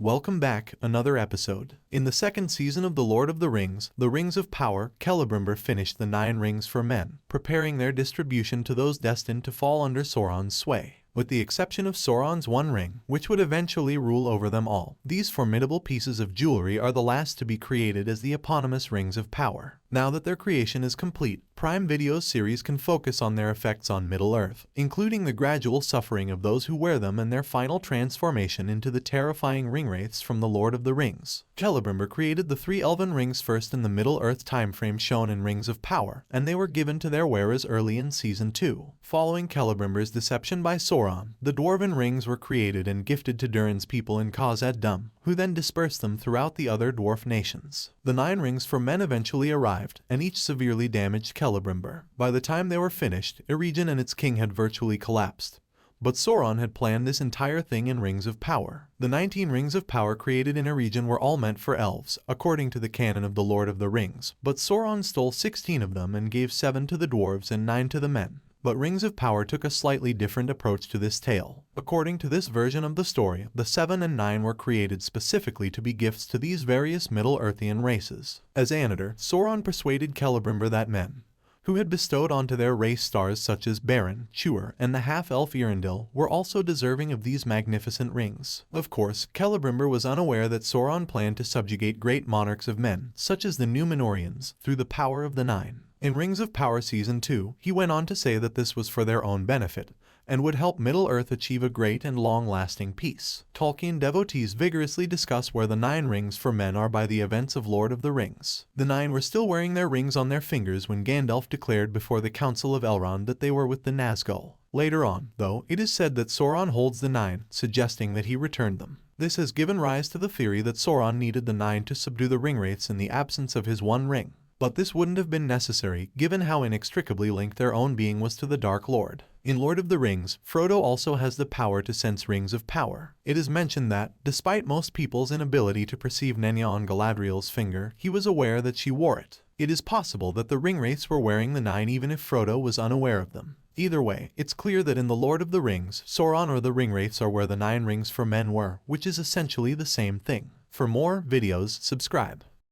Welcome back, another episode. In the second season of The Lord of the Rings of Power, Celebrimbor finished the 9 rings for men, preparing their distribution to those destined to fall under Sauron's sway. With the exception of Sauron's one ring, which would eventually rule over them all. These formidable pieces of jewelry are the last to be created as the eponymous Rings of Power. Now that their creation is complete, Prime Video's series can focus on their effects on Middle-earth, including the gradual suffering of those who wear them and their final transformation into the terrifying Ringwraiths from The Lord of the Rings. Celebrimbor created the 3 elven rings first in the Middle-earth timeframe shown in Rings of Power, and they were given to their wearers early in Season 2. Following Celebrimbor's deception by Sauron, the dwarven rings were created and gifted to Durin's people in Khazad-dûm, who then dispersed them throughout the other dwarf nations. The 9 rings for men eventually arrived, and each severely damaged Celebrimbor. By the time they were finished, Eregion and its king had virtually collapsed. But Sauron had planned this entire thing in Rings of Power. The 19 Rings of Power created in Eregion were all meant for elves, according to the canon of The Lord of the Rings, but Sauron stole 16 of them and gave 7 to the dwarves and 9 to the men. But Rings of Power took a slightly different approach to this tale. According to this version of the story, the 7 and 9 were created specifically to be gifts to these various Middle-earthian races. As Anator, Sauron persuaded Celebrimbor that men, who had bestowed onto their race stars such as Beren, Tuor, and the half-elf Eärendil, were also deserving of these magnificent rings. Of course, Celebrimbor was unaware that Sauron planned to subjugate great monarchs of men, such as the Númenóreans, through the power of the 9. In Rings of Power Season 2, he went on to say that this was for their own benefit, and would help Middle-earth achieve a great and long-lasting peace. Tolkien devotees vigorously discuss where the 9 rings for men are by the events of Lord of the Rings. The 9 were still wearing their rings on their fingers when Gandalf declared before the Council of Elrond that they were with the Nazgûl. Later on, though, it is said that Sauron holds the 9, suggesting that he returned them. This has given rise to the theory that Sauron needed the 9 to subdue the Ringwraiths in the absence of his one ring. But this wouldn't have been necessary, given how inextricably linked their own being was to the Dark Lord. In Lord of the Rings, Frodo also has the power to sense Rings of Power. It is mentioned that, despite most people's inability to perceive Nenya on Galadriel's finger, he was aware that she wore it. It is possible that the Ringwraiths were wearing the 9 even if Frodo was unaware of them. Either way, it's clear that in The Lord of the Rings, Sauron or the Ringwraiths are where the 9 rings for men were, which is essentially the same thing. For more videos, subscribe.